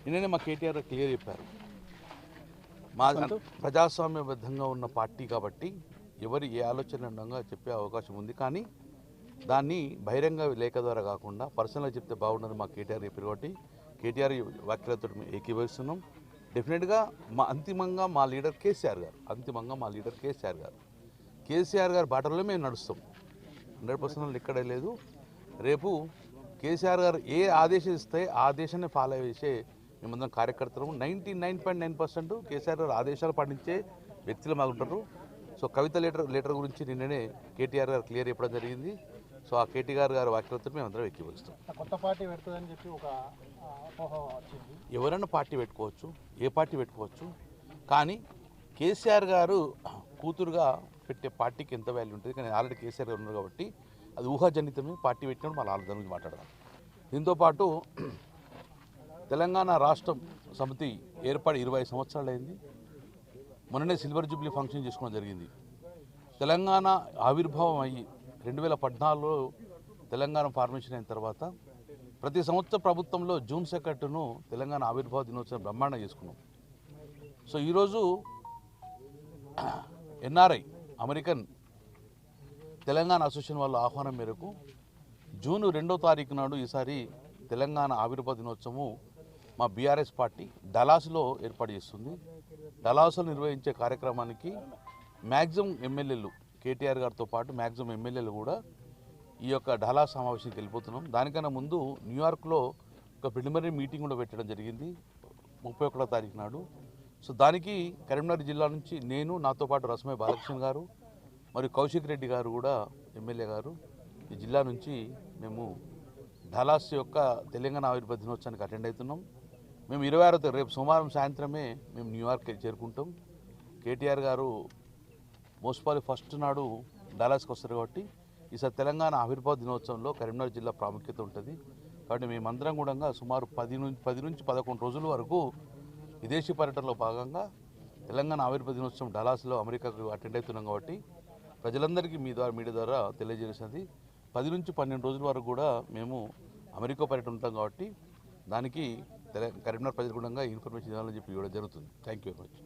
నిన్ననే మా కేటీఆర్ క్లియర్ చెప్పారు. మా ప్రజాస్వామ్యబద్ధంగా ఉన్న పార్టీ కాబట్టి ఎవరు ఏ ఆలోచన ఉండగా చెప్పే అవకాశం ఉంది. కానీ దాన్ని బహిరంగ లేఖ ద్వారా కాకుండా పర్సనల్గా చెప్తే బాగుండదు మా కేటీఆర్ చెప్పారు కాబట్టి కేటీఆర్ వ్యాఖ్యలతో ఏకీభవిస్తున్నాం. డెఫినెట్గా అంతిమంగా మా లీడర్ కేసీఆర్ గారు కేసీఆర్ గారి బాటలో మేము నడుస్తాం. 100% ఇక్కడే లేదు. రేపు కేసీఆర్ గారు ఏ ఆదేశం ఇస్తే ఆ ఆదేశాన్ని ఫాలో చేసే మేమందరం కార్యకర్తలు. 99.9% కేసీఆర్ గారు ఆదేశాలు పాటించే వ్యక్తులు మాకుంటారు. సో కవిత లెటర్ గురించి నిన్ననే కేటీఆర్ గారు క్లియర్ చెప్పడం జరిగింది. సో ఆ కేటీఆర్ గారి వ్యాఖ్యలతో మేము అందరం ఎక్కివస్తాం. కొత్త పార్టీ పెడుతుందని చెప్పి ఒక అపోహ వచ్చింది. ఎవరైనా పార్టీ పెట్టుకోవచ్చు, ఏ పార్టీ పెట్టుకోవచ్చు. కానీ కేసీఆర్ గారు కూతురుగా పెట్టే పార్టీకి ఎంత వాల్యూ ఉంటుంది. కానీ ఆల్రెడీ కేసీఆర్ గారు ఉన్నారు కాబట్టి అది ఊహాజనితమే. పార్టీ పెట్టినప్పుడు మళ్ళీ ఆలోచన గురించి మాట్లాడదాం. దీంతోపాటు తెలంగాణ రాష్ట్రం సమితి ఏర్పడి 20 సంవత్సరాలు అయింది. మొన్ననే సిల్వర్ జూబ్లీ ఫంక్షన్ చేసుకోవడం జరిగింది. తెలంగాణ ఆవిర్భావం అయ్యి 2014లో తెలంగాణ ఫార్మేషన్ అయిన తర్వాత ప్రతి సంవత్సరం ప్రభుత్వంలో జూన్ 2ను తెలంగాణ ఆవిర్భావ దినోత్సవం బ్రహ్మాండంగా చేసుకున్నాం. సో ఈరోజు ఎన్ఆర్ఐ అమెరికన్ తెలంగాణ అసోసియేషన్ వాళ్ళ ఆహ్వానం మేరకు జూన్ 2వ తారీఖు నాడు ఈసారి తెలంగాణ ఆవిర్భావ దినోత్సవం మా బీఆర్ఎస్ పార్టీ డలాస్లో ఏర్పాటు చేస్తుంది. డలాస్లో నిర్వహించే కార్యక్రమానికి మ్యాక్సిమం ఎమ్మెల్యేలు కేటీఆర్ గారితో పాటు మ్యాక్సిమం ఎమ్మెల్యేలు కూడా ఈ యొక్క డలాస్ సమావేశానికి వెళ్ళిపోతున్నాం. దానికన్నా ముందు న్యూయార్క్లో ఒక ప్రిలిమినరీ మీటింగ్ కూడా పెట్టడం జరిగింది 31వ తారీఖు నాడు. సో దానికి కరీంనగర్ జిల్లా నుంచి నేను, నాతో పాటు రసమయ్య బాలకృష్ణ గారు మరియు కౌశిక్ రెడ్డి గారు కూడా ఎమ్మెల్యే గారు ఈ జిల్లా నుంచి మేము డలాస్ యొక్క తెలంగాణ ఆవిర్భావ దినోత్సవానికి అటెండ్ అవుతున్నాం. మేము 26వ రేపు సోమవారం సాయంత్రమే మేము న్యూయార్క్ చేరుకుంటాం. కేటీఆర్ గారు మోస్పాలి ఫస్ట్ నాడు డలాస్కి వస్తారు కాబట్టి ఈసారి తెలంగాణ ఆవిర్భావ దినోత్సవంలో కరీంనగర్ జిల్లా ప్రాముఖ్యత ఉంటుంది. కాబట్టి మేమందరం కూడా సుమారు 10 నుంచి 11 రోజుల వరకు విదేశీ పర్యటనలో భాగంగా తెలంగాణ ఆవిర్భావ దినోత్సవం డలాస్లో అమెరికాకు అటెండ్ అవుతున్నాం. కాబట్టి ప్రజలందరికీ మీడియా ద్వారా తెలియజేసేది 10 నుంచి 12 రోజుల వరకు కూడా మేము అమెరికా పర్యటన ఉంటాం. కాబట్టి దానికి కరీంనగర్ ప్రజలు కూడా ఇన్ఫర్మేషన్ ఇవ్వాలని చెప్పి ఇవ్వడం జరుగుతుంది. Thank you very much.